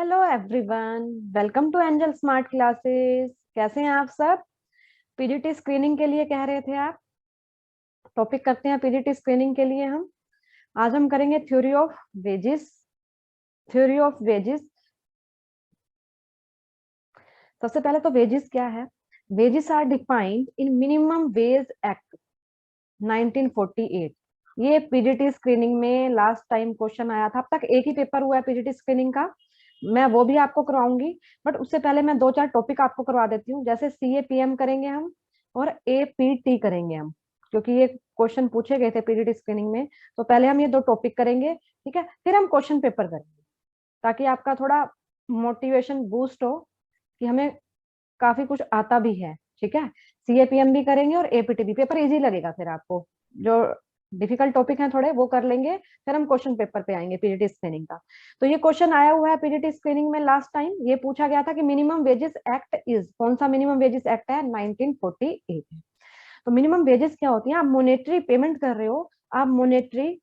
Hello everyone, welcome to Angel Smart Classes. कैसे हैं आप सब? पीजीटी स्क्रीनिंग के लिए कह रहे थे आप। टॉपिक करते हैं पीजीटी स्क्रीनिंग के लिए। हम आज हम करेंगे theory of wages. Theory of wages, सबसे पहले तो वेजेस क्या है। Wages are defined in minimum wage act 1948। ये पीजीटी स्क्रीनिंग में लास्ट टाइम क्वेश्चन आया था। अब तक एक ही पेपर हुआ है पीजीटी स्क्रीनिंग का, मैं वो भी आपको करवाऊंगी। बट उससे पहले मैं दो चार टॉपिक आपको करवा देती हूँ। जैसे CAPM करेंगे हम और APT करेंगे हम, क्योंकि ये क्वेश्चन पूछे गए थे पीजीटी स्क्रीनिंग में। तो पहले हम ये दो टॉपिक करेंगे, ठीक है, फिर हम क्वेश्चन पेपर करेंगे, ताकि आपका थोड़ा मोटिवेशन बूस्ट हो कि हमें काफी कुछ आता भी है। ठीक है, CAPM भी करेंगे और APT भी। पेपर इजी लगेगा, फिर आपको जो डिफिकल्ट टॉपिक हैं थोड़े वो कर लेंगे, फिर हम क्वेश्चन पेपर पे आएंगे पीजीटी स्क्रीनिंग का। तो ये क्वेश्चन आया हुआ है पीजीटी स्क्रीनिंग में। लास्ट टाइम ये पूछा गया था कि मिनिमम वेजेस एक्ट इज, कौन सा मिनिमम वेजेस एक्ट है? 1948 है। तो मिनिमम वेजेस क्या होती है? आप मोनेटरी पेमेंट कर रहे हो, आप मोनेटरी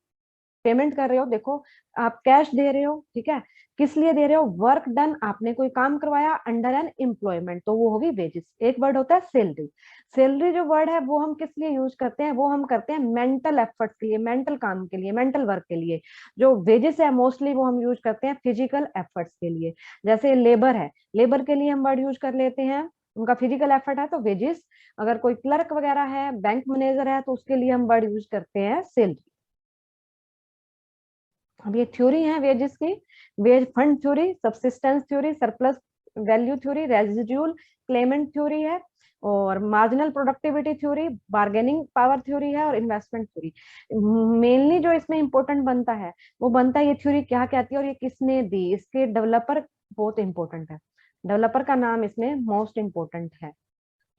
पेमेंट कर रहे हो। देखो, आप कैश दे रहे हो, ठीक है, किस लिए दे रहे हो? वर्क डन, आपने कोई काम करवाया अंडर एन एम्प्लॉयमेंट, तो वो होगी वेजेस। एक वर्ड होता है सैलरी। सैलरी जो वर्ड है वो हम किस लिए यूज करते हैं? वो हम करते हैं मेंटल एफर्ट्स के लिए, मेंटल काम के लिए, मेंटल वर्क के लिए। जो वेजेस है मोस्टली वो हम यूज करते हैं फिजिकल एफर्ट्स के लिए। जैसे लेबर है, लेबर के लिए हम वर्ड यूज कर लेते हैं, उनका फिजिकल एफर्ट है तो वेजेस। अगर कोई क्लर्क वगैरह है, बैंक मैनेजर है, तो उसके लिए हम वर्ड यूज करते हैं सैलरी। अब ये थ्योरी है वेजेस की। Wage fund theory, subsistence theory, surplus value theory, residual claimant theory है, और marginal productivity theory, bargaining power theory है, और इन्वेस्टमेंट थ्योरी। मेनली जो इसमें इंपॉर्टेंट बनता है वो बनता है ये थ्योरी क्या कहती है और ये किसने दी। इसके डेवलपर बहुत इंपॉर्टेंट है, डेवलपर का नाम इसमें मोस्ट इंपॉर्टेंट है।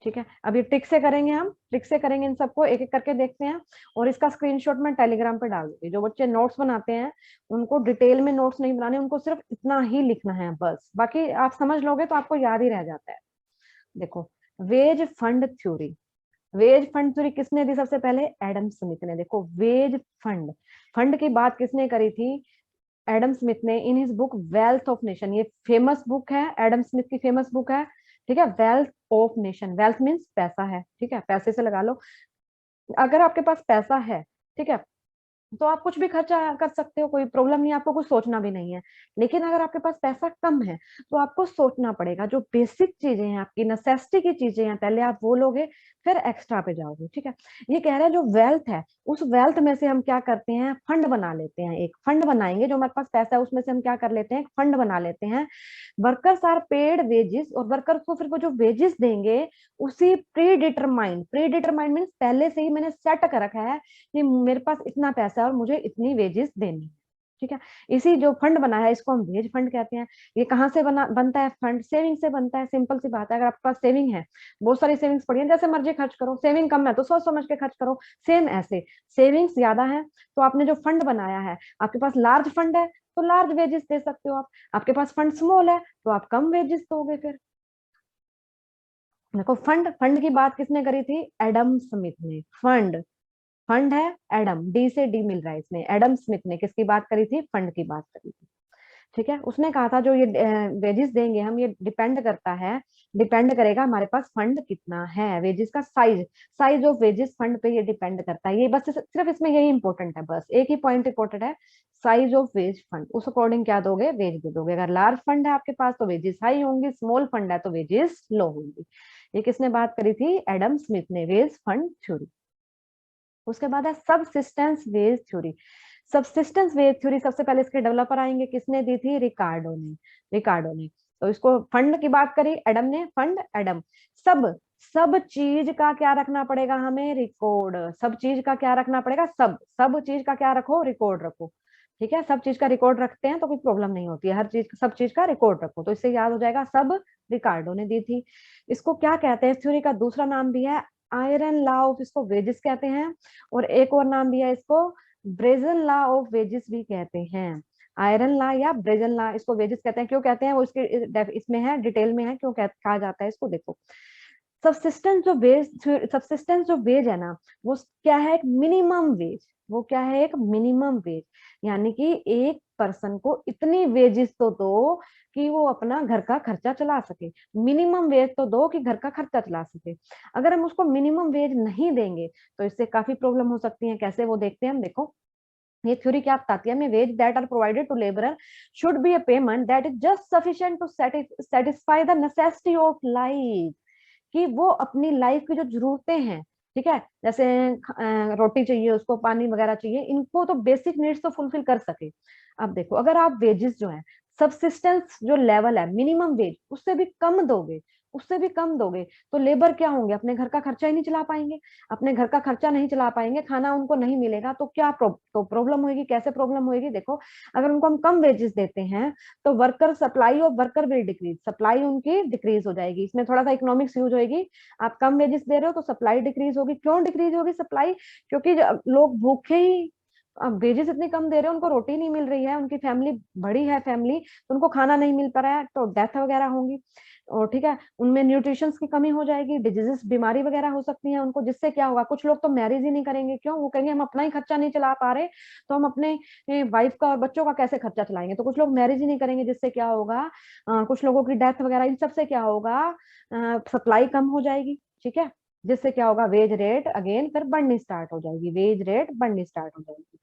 ठीक है, अभी ट्रिक से करेंगे, हम ट्रिक से करेंगे, इन सबको एक एक करके देखते हैं। और इसका स्क्रीनशॉट मैं टेलीग्राम पे डाल दूंगी। जो बच्चे नोट्स बनाते हैं उनको डिटेल में नोट्स नहीं बनाने, उनको सिर्फ इतना ही लिखना है बस, बाकी आप समझ लोगे तो आपको याद ही रह जाता है। देखो, wage fund theory. Wage fund theory किसने दी? सबसे पहले एडम स्मिथ ने। देखो, वेज फंड, फंड की बात किसने करी थी? एडम स्मिथ ने, in his book wealth of nation. ये फेमस बुक है, एडम स्मिथ की फेमस बुक है। ठीक है, wealth of nation, wealth means पैसा है, ठीक है, पैसे से लगा लो। अगर आपके पास पैसा है, ठीक है, तो आप कुछ भी खर्चा कर सकते हो, कोई प्रॉब्लम नहीं, आपको कुछ सोचना भी नहीं है। लेकिन अगर आपके पास पैसा कम है तो आपको सोचना पड़ेगा। जो बेसिक चीजें हैं, आपकी नेसेसिटी की चीजें हैं, पहले आप वो लोगे, फिर एक्स्ट्रा पे जाओगे। ठीक है, ये कह रहे हैं जो वेल्थ है उस वेल्थ में से हम क्या करते हैं? फंड बना लेते हैं। एक फंड बनाएंगे, जो हमारे पास पैसा है उसमें से हम क्या कर लेते हैं? एक फंड बना लेते हैं। वर्कर्स आर पेड वेजेस, और वर्कर्स को फिर वो जो वेजेस देंगे उसी pre determined, pre determined means पहले से ही मैंने सेट कर रखा है कि मेरे पास इतना पैसा है और मुझे इतनी वेजेस देनी है। ठीक है, इसी जो फंड बना है इसको हम वेज फंड कहते हैं। ये कहाँ से बनता है? फंड सेविंग से बनता है। सिंपल सी बात है, अगर आपके पास सेविंग है, बहुत सारी सेविंग्स पड़ी है, जैसे मर्जी खर्च करो। सेविंग कम है तो सोच समझ के खर्च करो। सेम ऐसे सेविंग्स ज्यादा है तो आपने जो फंड बनाया है, आपके पास लार्ज फंड है तो लार्ज वेजेस दे सकते हो आप। आपके पास फंड स्मॉल है तो आप कम वेजेस दोगे। फिर देखो, फंड, फंड की बात किसने करी थी? एडम स्मिथ ने। फंड, फंड है, एडम, डी से डी मिल रहा है इसमें। एडम स्मिथ ने किसकी बात करी थी? फंड की बात करी थी। ठीक है, उसने कहा था जो ये वेजेस देंगे हम, ये डिपेंड करता है, डिपेंड करेगा हमारे पास फंड कितना है। वेजेस का size, size of wages fund पे ये डिपेंड करता है। ये बस सिर्फ इसमें यही इंपॉर्टेंट है, बस एक ही पॉइंट इंपॉर्टेंट है, साइज ऑफ वेज फंड। उस अकॉर्डिंग क्या दोगे? वेज दे दोगे। अगर लार्ज फंड है आपके पास तो वेजेस हाई होंगी, स्मॉल फंड है तो वेजेस लो होंगी। ये किसने बात करी थी? एडम स्मिथ ने, वेज फंड थ्योरी। उसके बाद है subsistence wage theory. Subsistence wage theory, सबसे पहले इसके डेवलपर आएंगे, किसने दी थी? रिकार्डो ने, रिकार्डो ने। तो इसको फंड की बात करी एडम ने, फंड एडम। सब, सब चीज का क्या रखना पड़ेगा हमें? रिकॉर्ड। सब चीज का क्या रखना पड़ेगा? सब, सब चीज का क्या रखो? रिकॉर्ड रखो। ठीक है, सब चीज का रिकॉर्ड रखते हैं तो कोई प्रॉब्लम नहीं होती है। हर चीज, सब चीज का रिकॉर्ड रखो, तो इससे याद हो जाएगा, सब रिकार्डो ने दी थी। इसको क्या कहते हैं? थ्योरी का दूसरा नाम भी है आयरन लॉ ऑफ, इसको वेजेस कहते हैं। और एक और नाम भी है इसको, ब्रेजन लॉ ऑफ वेजेस भी कहते हैं। आयरन लॉ या ब्रेजन लॉ, इसको वेजेस कहते हैं। क्यों कहते हैं वो इसके इसमें है, डिटेल में है क्यों कहा जाता है इसको। देखो, सबसिस्टेंस जो वेज है ना, वो क्या है? एक मिनिमम वेज। वो क्या है? एक मिनिमम वेज, यानी कि एक पर्सन को इतनी वेजेस तो दो कि वो अपना घर का खर्चा चला सके, मिनिमम वेज तो दो कि घर का खर्चा चला सके। अगर हम उसको मिनिमम वेज नहीं देंगे तो इससे काफी प्रॉब्लम हो सकती है। कैसे, वो देखते हैं हम। देखो ये थ्योरी क्या बताती है हमें, wage that are provided to labourer should be a payment that is just sufficient to satisfy the necessity of life, कि वो अपनी लाइफ की जो जरूरतें हैं, ठीक है, जैसे रोटी चाहिए उसको, पानी वगैरह चाहिए, इनको तो बेसिक नीड्स तो फुलफिल कर सके। अब देखो अगर आप वेजेस जो है, सब्सिस्टेंस जो लेवल है मिनिमम वेज, उससे भी कम दोगे, उससे भी कम दोगे, तो लेबर क्या होंगे, अपने घर का खर्चा ही नहीं चला पाएंगे। अपने घर का खर्चा नहीं चला पाएंगे, खाना उनको नहीं मिलेगा, तो क्या तो प्रॉब्लम होगी। कैसे प्रॉब्लम होगी, देखो अगर उनको हम कम वेजेस देते हैं तो worker supply of worker will decrease, supply उनकी डिक्रीज हो जाएगी। इसमें थोड़ा सा इकोनॉमिक्स यूज होगी। आप कम वेजेस दे रहे हो तो सप्लाई डिक्रीज होगी। क्यों डिक्रीज होगी सप्लाई, क्योंकि लोग भूखे ही, अब वेजेस इतनी कम दे रहे हैं, उनको रोटी नहीं मिल रही है, उनकी फैमिली बड़ी है फैमिली, तो उनको खाना नहीं मिल पा रहा है, तो डेथ वगैरह होंगी। और ठीक है, उनमें न्यूट्रिशन की कमी हो जाएगी, डिजीजेस बीमारी वगैरह हो सकती है उनको, जिससे क्या होगा, कुछ लोग तो मैरिज ही नहीं करेंगे। क्यों, वो कहेंगे हम अपना ही खर्चा नहीं चला पा रहे, तो हम अपने वाइफ का और बच्चों का कैसे खर्चा चलाएंगे। तो कुछ लोग मैरिज ही नहीं करेंगे, जिससे क्या होगा, कुछ लोगों की डेथ वगैरह, इन सबसे क्या होगा, सप्लाई कम हो जाएगी। ठीक है, जिससे क्या होगा, वेज रेट अगेन फिर बढ़नी स्टार्ट हो जाएगी, वेज रेट बढ़नी स्टार्ट हो जाएगी।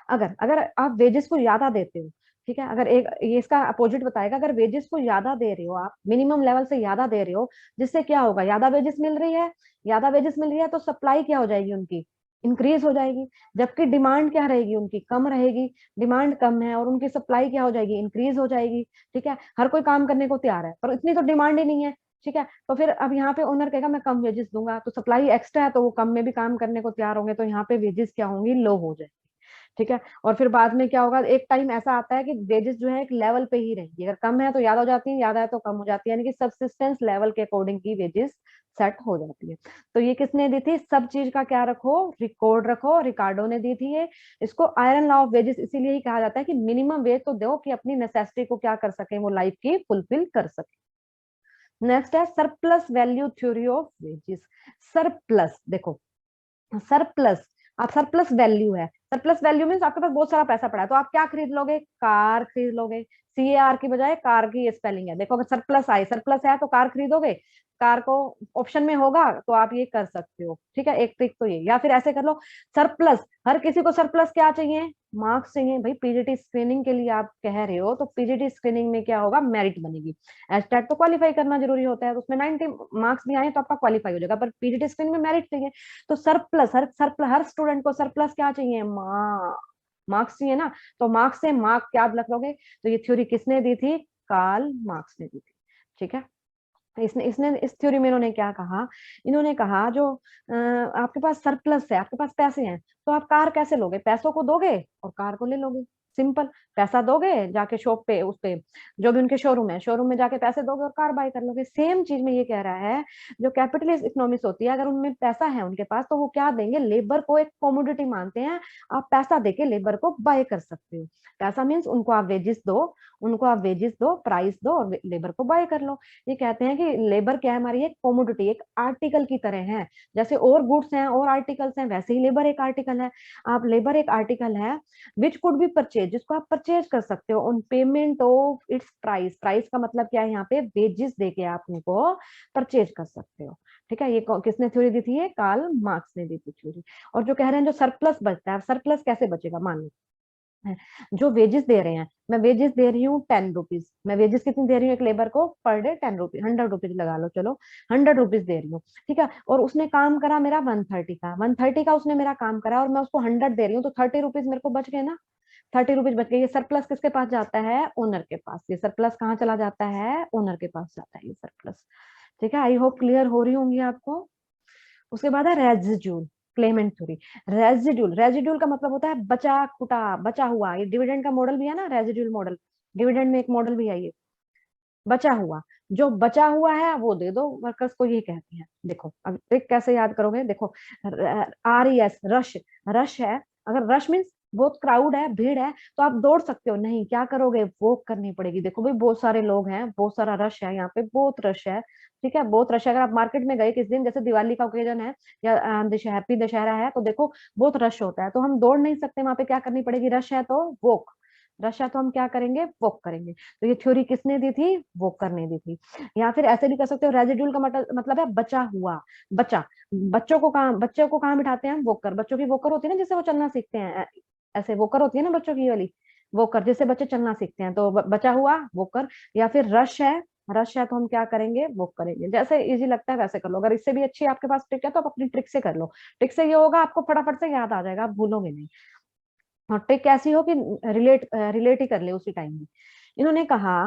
अगर अगर आप वेजेस को ज्यादा देते हो, ठीक है, अगर एक ये इसका अपोजिट बताएगा, अगर वेजेस को ज्यादा दे रहे हो आप, मिनिमम लेवल से ज्यादा दे रहे हो, जिससे क्या होगा, ज्यादा वेजेस मिल रही है, ज्यादा वेजेस मिल रही है, तो सप्लाई क्या हो जाएगी उनकी, इंक्रीज हो जाएगी। जबकि डिमांड क्या रहेगी उनकी, कम रहेगी। डिमांड कम है और उनकी सप्लाई क्या हो जाएगी, इंक्रीज हो जाएगी। ठीक है, हर कोई काम करने को तैयार है पर इतनी तो डिमांड ही नहीं है। ठीक है, तो फिर अब यहाँ पे ओनर कहेगा मैं कम वेजेस दूंगा, तो सप्लाई एक्स्ट्रा है तो वो कम में भी काम करने को तैयार होंगे, तो यहाँ पे वेजेस क्या होंगी, लो हो जाएगी। ठीक है, और फिर बाद में क्या होगा, एक टाइम ऐसा आता है कि वेजेस जो है एक लेवल पे ही रहेगी, अगर कम है तो ज्यादा हो जाती है, ज्यादा है तो कम हो जाती है, यानी कि सबसिस्टेंस लेवल के अकॉर्डिंग की वेजेस सेट हो जाती है। तो ये किसने दी थी, सब चीज का क्या रखो, रिकॉर्ड रखो, रिकार्डो ने दी थी ये। इसको आयरन लॉ ऑफ वेजेस इसीलिए ही कहा जाता है कि मिनिमम वेज तो दो कि अपनी नेसेसिटी को क्या कर सके, वो लाइफ की फुलफिल कर सके। नेक्स्ट है surplus value theory of wages. Surplus, देखो सरप्लस, आप सरप्लस वैल्यू है, सरप्लस वैल्यू मीन्स आपके पास बहुत सारा पैसा पड़ा है, तो आप क्या खरीद लोगे, कार खरीद लोगे। CAR की बजाय कार की ये स्पेलिंग है। देखो अगर सरप्लस आए, सरप्लस है तो कार खरीदोगे, कार को ऑप्शन में होगा तो आप ये कर सकते हो। ठीक है, एक ट्रिक तो ये, या फिर ऐसे कर लो, सरप्लस, हर किसी को सरप्लस क्या चाहिए, मार्क्स चाहिए भाई। पीजीटी स्क्रीनिंग के लिए आप कह रहे हो, तो पीजीटी स्क्रीनिंग में क्या होगा, मेरिट बनेगी। एस्टेट तो क्वालिफाई करना जरूरी होता है, तो उसमें 90 मार्क्स भी आए तो आपका क्वालिफाई हो जाएगा, पर पीजीटी स्क्रीनिंग में मेरिट चाहिए। तो सरप्लस, हर स्टूडेंट को सरप्लस क्या चाहिए, मार्क्स चाहिए ना। तो मार्क्स से मार्क क्या रख लोगे। तो ये थ्योरी किसने दी थी, कार्ल मार्क्स ने दी थी। ठीक है, इसने इसने इस थ्योरी में इन्होंने क्या कहा, इन्होंने कहा जो आपके पास सरप्लस है, आपके पास पैसे हैं, तो आप कार कैसे लोगे, पैसों को दोगे और कार को ले लोगे। सिंपल, पैसा दोगे जाके शॉप पे, उस पे जो भी उनके शोरूम है, शोरूम में जाके पैसे दोगे और कार बाय कर लोगे। सेम चीज में ये कह रहा है, जो कैपिटलिस्ट इकोनॉमिक्स होती है, अगर उनमें पैसा है उनके पास, तो वो क्या देंगे, लेबर को एक कॉमोडिटी मानते हैं, आप पैसा देके लेबर को बाय कर सकते हो। पैसा मीन्स उनको आप वेजेस दो, उनको आप वेजेस दो, प्राइस दो और लेबर को बाय कर लो। ये कहते हैं कि लेबर क्या है, हमारी एक कॉमोडिटी, एक आर्टिकल की तरह है। जैसे और गुड्स हैं और आर्टिकल्स हैं, वैसे ही लेबर एक आर्टिकल है। आप लेबर एक आर्टिकल है विच कुड बी परचेज, जिसको आप परचेज कर सकते हो on payment of its price. Price का मतलब क्या है, यहाँ पे वेजेस देके आप उनको परचेज कर सकते हो। ठीक है, ये किसने थ्योरी दी थी, ये कार्ल मार्क्स ने दी थी थ्योरी। और जो कह रहे हैं जो सरप्लस बचता है, सरप्लस कैसे बचेगा, मान लो जो वेजेस दे रहे हैं, मैं वेजेस दे रही हूँ 10 रुपीज, मैं वेजेस कितनी दे रही हूँ एक लेबर को, पर डे 10 रुपीज, 100 रुपीज लगा लो, चलो 100 रुपीज दे रही हूँ। ठीक है, और उसने काम करा मेरा 130 का, 130 का उसने मेरा काम करा और मैं उसको 100 दे रही हूँ, तो 30 रुपीज मेरे को बच गए ना, 30 रुपीज बच गए। ये सरप्लस किसके पास जाता है, ओनर के पास। ये सरप्लस कहाँ चला जाता है, ओनर के पास जाता है ये सरप्लस। ठीक है, आई होप क्लियर हो रही होंगी आपको। उसके बाद है रेजिड्यूल, क्लेमेंट थ्योरी। रेजिड्यूल का मतलब होता है बचा खुटा, बचा हुआ। ये डिविडेंड का मॉडल भी है ना, रेजिड्यूल मॉडल, डिविडेंड में एक मॉडल भी है ये, बचा हुआ। जो बचा हुआ है वो दे दो वर्कर्स को, ये कहते हैं। देखो अब ट्रिक कैसे याद करोगे, देखो RES, रश, रश है, अगर रश मीन्स बहुत क्राउड है, भीड़ है, तो आप दौड़ सकते हो नहीं, क्या करोगे, वॉक करनी पड़ेगी। देखो भाई बहुत सारे लोग हैं, बहुत सारा रश है, यहाँ पे बहुत रश है। ठीक है, बहुत रश है। अगर आप मार्केट में गए किस दिन, जैसे दिवाली का ओकेजन है या हैप्पी दशहरा है, तो देखो बहुत रश होता है, तो हम दौड़ नहीं सकते वहां पे, क्या करनी पड़ेगी, रश है तो वॉक। रश है तो हम क्या करेंगे, वॉक करेंगे। तो ये थ्योरी किसने दी थी, वॉकर ने दी थी। या फिर ऐसे भी कर सकते हो, रेजिड्यूल का मतलब है बचा हुआ, बचा। बच्चों को कहाँ बिठाते हैं हम, वॉकर। बच्चों की वॉकर होती है ना जिससे वो चलना सीखते हैं, ऐसे वॉकर होती है ना बच्चों की वाली, वॉकर जिससे बच्चे चलना सीखते हैं, तो बचा हुआ वॉकर। या फिर रश है तो हम क्या करेंगे, वॉक करेंगे। जैसे इजी लगता है वैसे कर लो, अगर इससे भी अच्छी आपके पास ट्रिक है तो आप अपनी ट्रिक से कर लो। ट्रिक से ये होगा आपको फटाफट से याद आ जाएगा, आप भूलोगे नहीं। और ट्रिक कैसी हो कि रिलेट ही कर ले उसी टाइम में। इन्होंने कहा,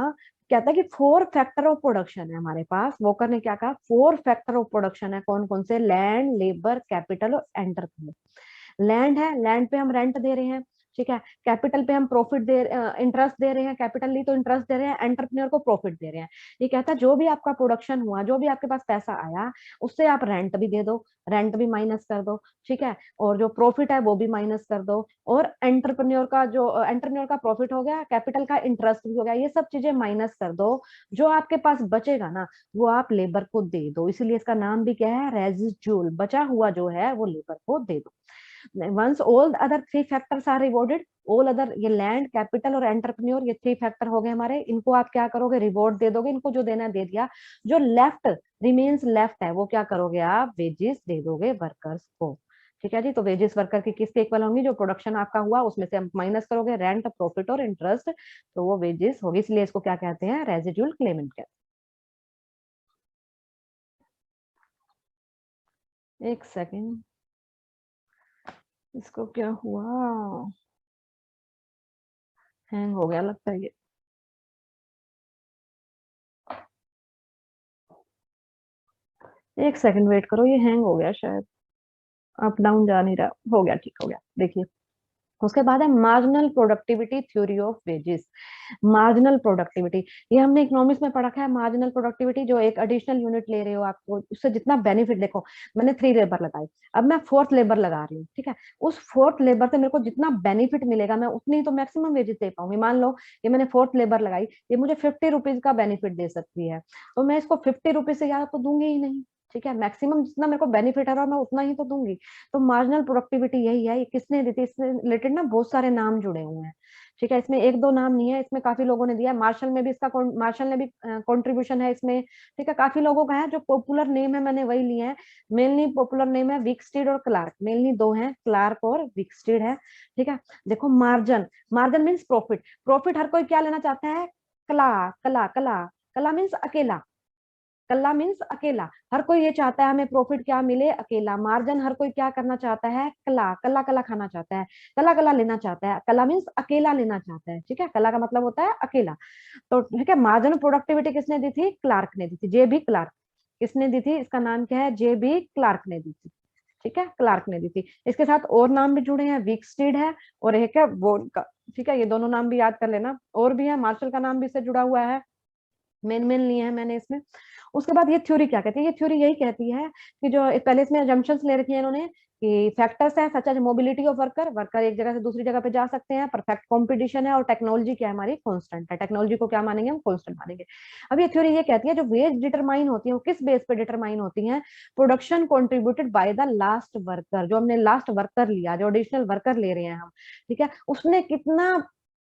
कहता है कि 4 फैक्टर ऑफ प्रोडक्शन है हमारे पास। वोकर ने क्या कहा, 4 फैक्टर ऑफ प्रोडक्शन है। कौन कौन से, लैंड, लेबर, कैपिटल और एंटरप्रेन्योर। लैंड है, लैंड पे हम रेंट दे रहे हैं, ठीक है। कैपिटल पे हम प्रॉफिट दे, इंटरेस्ट दे रहे हैं, कैपिटल ली तो इंटरेस्ट दे रहे हैं, एंटरप्रेन्योर को प्रॉफिट दे रहे हैं। ये कहता है जो भी आपका प्रोडक्शन हुआ, जो भी आपके पास पैसा आया, उससे आप रेंट भी दे दो, रेंट भी माइनस कर दो, ठीक है। और जो प्रॉफिट है वो भी माइनस कर दो। और एंटरप्रेन्योर का प्रॉफिट हो गया, कैपिटल का इंटरेस्ट भी हो गया, ये सब चीजें माइनस कर दो। जो आपके पास बचेगा ना, वो आप लेबर को दे दो। इसीलिए इसका नाम भी क्या है, रेजिड्यूल। बचा हुआ जो है वो लेबर को दे दो। Once all other 3 factors are rewarded, all other, ये लैंड, कैपिटल और एंटरप्रेन्योर, ये 3 फैक्टर हो गए हमारे। इनको आप क्या करोगे, रिवॉर्ड दे दोगे, इनको जो देना है दे दिया। जो लेफ्ट रिमेन्स लेफ्ट है वो क्या करोगे आप, वेजेस दे दोगे वर्कर्स को। ठीक है जी। तो वेजेस वर्कर की किसके इक्वल होंगी, जो प्रोडक्शन आपका हुआ उसमें से हम माइनस करोगे रेंट, प्रॉफिट और इंटरेस्ट, तो वो वेजेस होगी। इसलिए इसको क्या कहते हैं, रेजिड्यूल क्लेमेंट कहते हैं। एक सेकेंड, इसको क्या हुआ, हैंग हो गया लगता है ये। एक सेकंड वेट करो, ये हैंग हो गया शायद, अप डाउन जा नहीं रहा, हो गया, ठीक हो गया। देखिए, उसके बाद है marginal productivity theory of wages. Marginal productivity, ये हमने इकोनॉमिक्स में पढ़ा है। मार्जिनल प्रोडक्टिविटी, जो एक एडिशनल यूनिट ले रहे हो आपको, उससे जितना बेनिफिट, देखो मैंने 3 लेबर लगाई, अब मैं 4th लेबर लगा रही हूँ, ठीक है। उस 4th लेबर से मेरे को जितना बेनिफिट मिलेगा, मैं उतनी तो मैक्सिमम वेजेस दे पाऊंगी। मान लो ये मैंने 4th लेबर लगाई, ये मुझे 50 रुपीज का बेनिफिट दे सकती है, तो मैं इसको 50 रुपीज से ज्यादा तो दूंगी ही नहीं, ठीक है। मैक्सिमम जितना मेरे को बेनिफिट आ रहा है मैं उतना ही तो दूंगी। तो मार्जिनल प्रोडक्टिविटी यही है। ये किसने दी थी, इससे रिलेटेड ना बहुत सारे नाम जुड़े हुए हैं, ठीक है। इसमें एक दो नाम नहीं है, इसमें काफी लोगों ने दिया है। मार्शल में भी मार्शल ने भी कंट्रीब्यूशन है इसमें, ठीक है। काफी लोगों का है, जो पॉपुलर नेम है मैंने वही लिए हैं। मेनली पॉपुलर नेम है विकस्टीड और क्लार्क, मेनली 2 हैं, क्लार्क और विकस्टीड है, ठीक है। देखो margin, margin means profit. Profit हर कोई क्या लेना चाहता है, कला कला कला, कला मीन्स अकेला, कल्ला मीन्स अकेला। हर कोई ये चाहता है हमें प्रॉफिट क्या मिले, अकेला। मार्जिन हर कोई क्या करना चाहता है, कला कला कला खाना चाहता है, कला कला लेना चाहता है। कला मीन्स अकेला लेना चाहता है, ठीक है। कला का मतलब होता है अकेला। तो ठीक है, मार्जिन प्रोडक्टिविटी किसने दी थी, क्लार्क ने दी थी, जे बी क्लार्क। किसने दी थी, इसका नाम क्या है, जे बी क्लार्क ने दी थी, ठीक है, क्लार्क ने दी थी। इसके साथ और नाम भी जुड़े हैं, विकस्टीड है और एक है वोन का, ठीक है। ये दोनों नाम भी याद कर लेना। और भी है, मार्शल का नाम भी इससे जुड़ा हुआ है, मेन मेन लिए हैं मैंने इसमें। उसके बाद ये थ्योरी क्या कहती है, ये थ्योरी यही कहती है कि जो पहले इसमें अजम्पशंस ले रखी है इन्होंने, कि फैक्टर्स है such as mobility of worker, worker एक जगह से दूसरी जगह पे जा सकते हैं, परफेक्ट कंपटीशन है, और टेक्नोलॉजी क्या है हमारी, कांस्टेंट है। टेक्नोलॉजी को क्या मानेंगे हम, कांस्टेंट मानेंगे। अब ये थ्योरी ये कहती है जो वेज डिटरमाइन होती है वो किस बेस पे डिटरमाइन होती है, production contributed by the last worker. जो हमने लास्ट वर्कर लिया, जो एडिशनल वर्कर ले रहे हैं हम, ठीक है, उसने कितना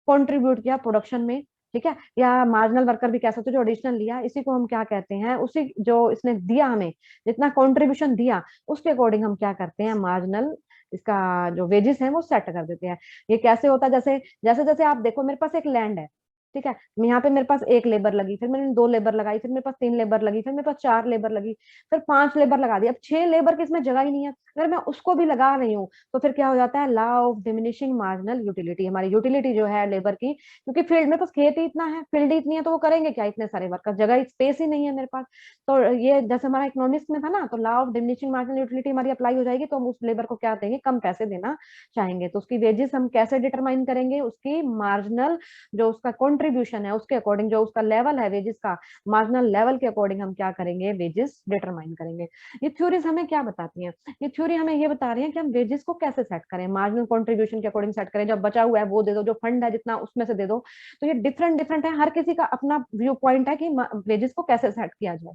कंट्रीब्यूट किया प्रोडक्शन में, ठीक है। या मार्जिनल वर्कर भी कह सकते हो, जो एडिशनल लिया, इसी को हम क्या कहते हैं, उसी जो इसने दिया हमें, जितना कंट्रीब्यूशन दिया उसके अकॉर्डिंग हम क्या करते हैं, मार्जिनल, इसका जो वेजेस है वो सेट कर देते हैं। ये कैसे होता है, जैसे जैसे जैसे आप देखो, मेरे पास एक लैंड है, ठीक है। यहाँ पे मेरे पास 1 लेबर लगी, फिर मैंने 2 लेबर लगाई, फिर मेरे पास 3 लेबर लगी, फिर मेरे पास 4 लेबर लगी, फिर 5 लेबर लगा दी। अब 6 लेबर की इसमें जगह ही नहीं है, अगर मैं उसको भी लगा रही हूँ तो फिर क्या हो जाता है, law of diminishing marginal utility. हमारी यूटिलिटी जो है लेबर की, क्योंकि फील्ड में तो खेत ही इतना है, फील्ड ही इतनी है, तो वो करेंगे क्या इतने सारे वर्कर, जगह स्पेस ही नहीं है मेरे पास। तो ये जैसे हमारा इकोनॉमिक्स में था ना, तो law of diminishing marginal utility हमारी अप्लाई हो जाएगी, तो हम उस लेबर को क्या देंगे, कम पैसे देना चाहेंगे। तो उसकी वेजेस हम कैसे डिटरमाइन करेंगे, उसकी मार्जिनल, जो उसका कंट्रीब्यूशन है उसके अकॉर्डिंग, जो उसका लेवल है वेजेस का, मार्जिनल लेवल के अकॉर्डिंग हम क्या करेंगे, वेजेस डिटरमाइन करेंगे। ये थ्योरीज हमें क्या बताती हैं, ये थ्योरी हमें ये बता रही है कि हम वेजेस को कैसे सेट करें, मार्जिनल कंट्रीब्यूशन के अकॉर्डिंग सेट करें, जब बचा हुआ है वो दे दो, जो फंड है जितना उसमें से दे दो। तो ये डिफरेंट डिफरेंट है, हर किसी का अपना व्यू पॉइंट है कि वेजेस को कैसे सेट किया जाए।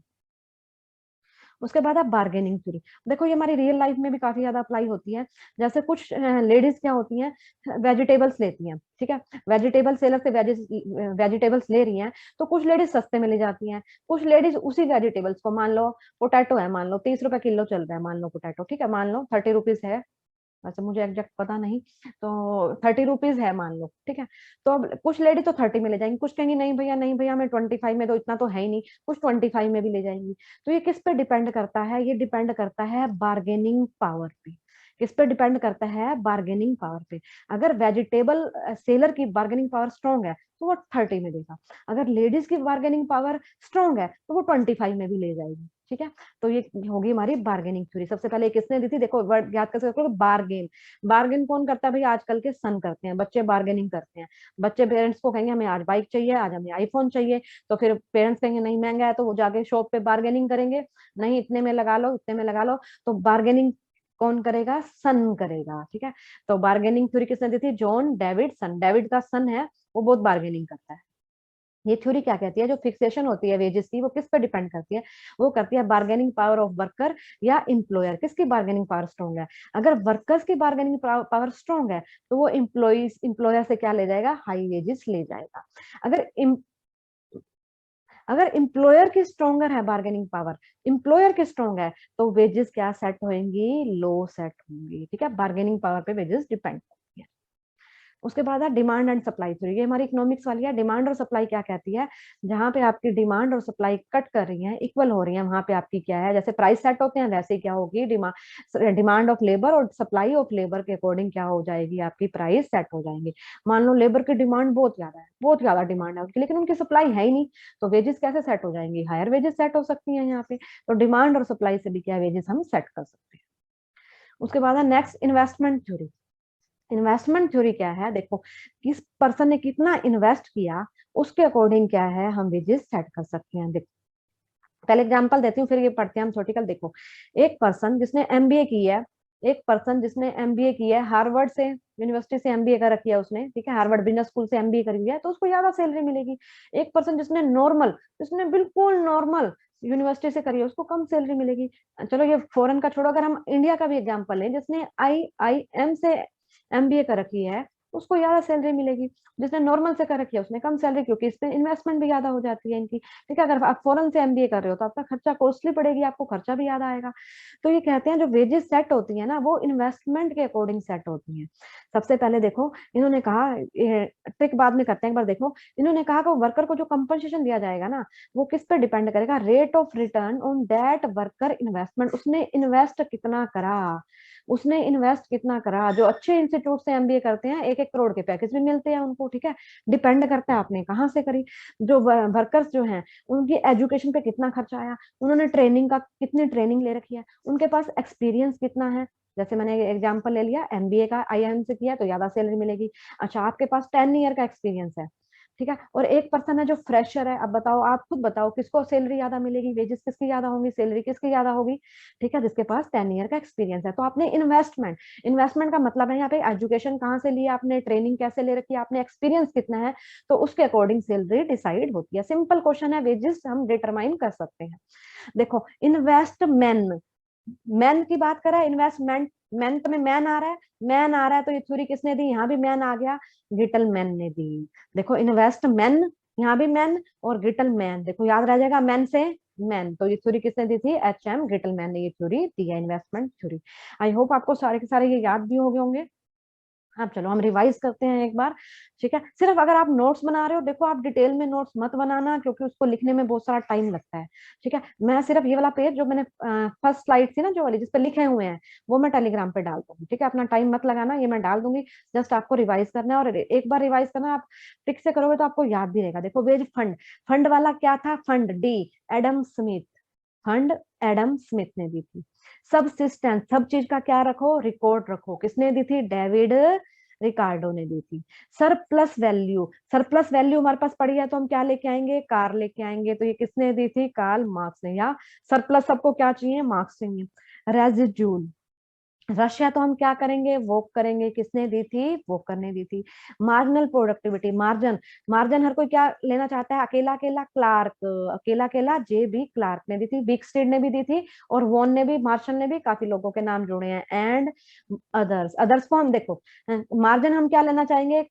उसके बाद है बार्गेनिंग थ्योरी। देखो ये हमारी रियल लाइफ में भी काफी ज्यादा अप्लाई होती है। जैसे कुछ लेडीज क्या होती हैं, वेजिटेबल्स लेती हैं, ठीक है, वेजिटेबल सेलर से वेजिटेबल्स ले रही हैं, तो कुछ लेडीज सस्ते में ले जाती हैं, कुछ लेडीज उसी वेजिटेबल्स को, मान लो पोटैटो है, मान लो 30 रुपए किलो चल रहा है, मान लो पोटैटो, ठीक है, मान लो 30 रुपीज है, वैसे मुझे एग्जैक्ट पता नहीं, तो 30 रुपीज है मान लो, ठीक है। तो अब कुछ लेडी तो 30 में ले जाएंगी, कुछ कहेंगी नहीं भैया, नहीं भैया, मैं 25 में, तो इतना तो है ही नहीं, कुछ 25 में भी ले जाएंगी। तो ये किस पे डिपेंड करता है, ये डिपेंड करता है बार्गेनिंग पावर पे। किस पे डिपेंड करता है, बार्गेनिंग पावर पे। अगर वेजिटेबल सेलर की बार्गेनिंग पावर स्ट्रांग है तो वो 30 में देगा, अगर लेडीज की बार्गेनिंग पावर स्ट्रांग है तो वो 25 में भी ले जाएगी, ठीक है। तो ये होगी हमारी बार्गेनिंग थ्योरी। सबसे पहले किसने दी थी, देखो वर्ड याद कर सकते हो, बार्गेन। बार्गेन कौन करता है भैया, आजकल के सन करते हैं, बच्चे बार्गेनिंग करते हैं। बच्चे पेरेंट्स को कहेंगे हमें आज बाइक चाहिए, आज हमें आईफोन चाहिए, तो फिर पेरेंट्स कहेंगे नहीं महंगा है, तो वो जाके शॉप पे बार्गेनिंग करेंगे, नहीं इतने में लगा लो, इतने में लगा लो। तो बार्गेनिंग कौन करेगा, सन करेगा, ठीक है। तो बार्गेनिंग थ्योरी किसने दी थी, जॉन डेविड सन। डेविड का सन है, वो बहुत बार्गेनिंग करता है। ये थ्योरी क्या कहती है, जो फिक्सेशन होती है वेजेस की, वो किस पे डिपेंड करती है, वो करती है बार्गेनिंग पावर ऑफ वर्कर या इम्प्लॉयर। किसकी बार्गेनिंग पावर स्ट्रॉन्ग है, अगर वर्कर्स की बार्गेनिंग पावर स्ट्रॉन्ग है तो वो इम्प्लॉयर से क्या ले जाएगा, हाई वेजेस ले जाएगा। अगर अगर इम्प्लॉयर की स्ट्रॉन्गर है बार्गेनिंग पावर, इम्प्लॉयर की स्ट्रॉन्ग है, तो वेजेस क्या सेट होंगी, लो सेट होंगी, ठीक है। बार्गेनिंग पावर पे वेजेस डिपेंड करती है। उसके बाद है डिमांड एंड सप्लाई थ्योरी। ये हमारी इकोनॉमिक्स वाली है। डिमांड और सप्लाई क्या कहती है, जहां पे आपकी डिमांड और सप्लाई कट कर रही है, इक्वल हो रही है, वहां पे आपकी क्या है, जैसे प्राइस सेट होते हैं वैसे ही क्या होगी, डिमांड ऑफ लेबर और सप्लाई ऑफ लेबर के अकॉर्डिंग क्या हो जाएगी, आपकी प्राइस सेट हो जाएंगी। मान लो लेबर की डिमांड बहुत ज्यादा है, बहुत ज्यादा डिमांड है उसकी, लेकिन उनकी सप्लाई है ही नहीं, तो वेजेस कैसे सेट हो जाएंगी, हायर वेजेस सेट हो सकती है यहाँ पे। तो डिमांड और सप्लाई से भी क्या वेजेस हम सेट कर सकते हैं। उसके बाद है next investment theory. Investment theory क्या है, देखो किस पर्सन ने कितना इन्वेस्ट किया, उसके अकॉर्डिंग क्या है हम वेजेस सेट कर सकते हैं। देखो पहले एग्जांपल देती हूँ, फिर ये पढ़ते हैं हम थ्योरेटिकल। देखो एक पर्सन जिसने एमबीए की है, एक पर्सन जिसने एमबीए की है हार्वर्ड से, यूनिवर्सिटी से एमबीए कर रखी है उसने, ठीक है, हार्वर्ड बिजनेस स्कूल से एमबीए करी हुई है, तो उसको ज्यादा सैलरी मिलेगी। एक पर्सन जिसने नॉर्मल, जिसने बिल्कुल नॉर्मल यूनिवर्सिटी से करी है, उसको कम सैलरी मिलेगी। चलो ये फॉरेन का छोड़ो, अगर हम इंडिया का भी एग्जांपल लें, जिसने IIM से एमबीए कर रखी है, उसको ज्यादा सैलरी मिलेगी। जिसने नॉर्मल से कर रखी है उसने कम सैलरी, क्योंकि इसमें इन्वेस्टमेंट भी ज्यादा हो जाती है इनकी, ठीक है। अगर आप फॉरेन से एमबीए कर रहे हो तो आपका खर्चा कॉस्टली पड़ेगी, आपको खर्चा भी ज्यादा आएगा। तो ये कहते हैं जो वेजेस सेट होती है ना, वो इन्वेस्टमेंट के अकॉर्डिंग सेट होती है। सबसे पहले देखो इन्होंने कहा, ट्रिक बाद में करते हैं, एक बार देखो, इन्होंने कहा कि वर्कर को जो कंपनसेशन दिया जाएगा ना, वो किस पे डिपेंड करेगा, rate of return on that worker investment. उसने इन्वेस्ट कितना करा, उसने इन्वेस्ट कितना करा। जो अच्छे इंस्टीट्यूट से एमबीए करते हैं 1-1 करोड़ के पैकेज भी मिलते हैं उनको, ठीक है। डिपेंड करता है आपने कहाँ से करी। जो वर्कर्स जो हैं उनकी एजुकेशन पे कितना खर्चा आया, उन्होंने ट्रेनिंग का कितनी ट्रेनिंग ले रखी है, उनके पास एक्सपीरियंस कितना है। जैसे मैंने एग्जांपल ले लिया एमबीए का, IIM से किया तो ज्यादा सैलरी मिलेगी। अच्छा आपके पास 10 ईयर का एक्सपीरियंस है, ठीक है, और एक पर्सन है जो फ्रेशर है, अब बताओ, आप खुद बताओ किसको सैलरी ज्यादा मिलेगी, वेजेस किसकी ज्यादा होंगी, सैलरी किसकी ज्यादा होगी, ठीक है, जिसके पास 10 ईयर का एक्सपीरियंस है। तो आपने इन्वेस्टमेंट, इन्वेस्टमेंट का मतलब है यहाँ पे एजुकेशन कहाँ से लिया आपने, ट्रेनिंग कैसे ले रखी है आपने, एक्सपीरियंस कितना है, तो उसके अकॉर्डिंग सैलरी डिसाइड होती है। सिंपल क्वेश्चन है, वेजेस हम डिटरमाइन कर सकते हैं। देखो इन्वेस्टमेंट, मैन की बात करें, इन्वेस्टमेंट, मैन तो में मैन आ रहा है, मैन आ रहा है, तो ये थ्योरी किसने दी, यहाँ भी मैन आ गया, गिटल मैन ने दी। देखो इन्वेस्ट मैन, यहाँ भी मैन, और गिटल मैन, देखो याद रह जाएगा मैन से मैन, तो ये थ्योरी किसने दी थी, HM गिटल मैन ने ये थ्योरी दी है, इन्वेस्टमेंट थ्योरी। आई होप आपको सारे के सारे ये याद भी हो गए होंगे। अब चलो हम रिवाइज करते हैं एक बार, ठीक है। सिर्फ अगर आप नोट्स बना रहे हो, देखो आप डिटेल में नोट्स मत बनाना, क्योंकि उसको लिखने में बहुत सारा टाइम लगता है, ठीक है। मैं सिर्फ ये वाला पेज जो मैंने फर्स्ट स्लाइड थी ना, जो वाली जिस पे लिखे हुए हैं, वो मैं टेलीग्राम पे डाल दूंगी, ठीक है। अपना टाइम मत लगाना, ये मैं डाल दूंगी, जस्ट आपको रिवाइज करना है, और एक बार रिवाइज करना, आप टिक से करोगे तो आपको याद भी रहेगा। देखो वेज फंड, फंड वाला क्या था, fund D, Adam Smith, fund Adam Smith ने दी थी। सबसिस्टेंस, सब चीज का क्या रखो, रिकॉर्ड रखो, किसने दी थी, डेविड रिकार्डो ने दी थी। सरप्लस वैल्यू, सरप्लस वैल्यू हमारे पास पड़ी है तो हम क्या लेके आएंगे, कार लेके आएंगे, तो ये किसने दी थी, कार्ल मार्क्स ने। या सरप्लस सबको क्या चाहिए, मार्क्स चाहिए। रेजिड्यूल, रशिया तो हम क्या करेंगे, वो करेंगे, किसने दी थी, वो करने दी थी। मार्जिनल प्रोडक्टिविटी, मार्जिन, मार्जिन हर कोई क्या लेना चाहता है, अकेला अकेला क्लार्क, अकेला अकेला जे बी क्लार्क ने दी थी, बिग स्टेड ने भी दी थी, और वॉन ने भी, मार्शल ने भी, काफी लोगों के नाम जुड़े हैं। एंड अदर्स, अदर्स को हम देखो, मार्जिन हम क्या लेना चाहेंगे,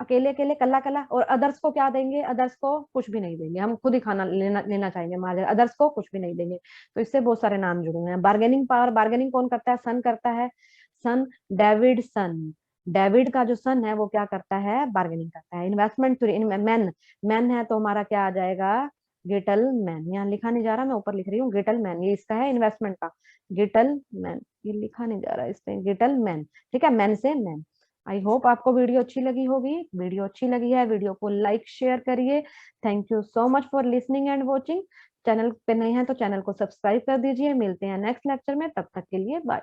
अकेले अकेले कल्ला कल्ला, और अदर्स को क्या देंगे, अदर्स को कुछ भी नहीं देंगे, हम खुद ही खाना लेना लेना चाहेंगे मार्जिन, अदर्स को कुछ भी नहीं देंगे। तो इससे बहुत सारे नाम जुड़े हुए हैं। बार्गेनिंग पावर, बार्गेनिंग कौन करता है, सन करता है, सन, डेविड सन, डेविड का जो सन है वो क्या करता है, बार्गेनिंग करता है। इन्वेस्टमेंट थ्योरी, मैन, मैन है तो हमारा क्या आ जाएगा, गेटल मैन, यहाँ लिखा नहीं जा रहा, मैं ऊपर लिख रही हूँ गेटल मैन, ये इसका है इन्वेस्टमेंट का, गेटल मैन, ये लिखा नहीं जा रहा है इसमें, गेटल मैन, ठीक है, मैन से मैन। आई होप आपको वीडियो अच्छी लगी होगी। वीडियो अच्छी लगी है, वीडियो को लाइक शेयर करिए। Thank you so much for listening and watching. Channel पे नए हैं तो चैनल को सब्सक्राइब कर दीजिए। मिलते हैं नेक्स्ट लेक्चर में, तब तक के लिए बाय।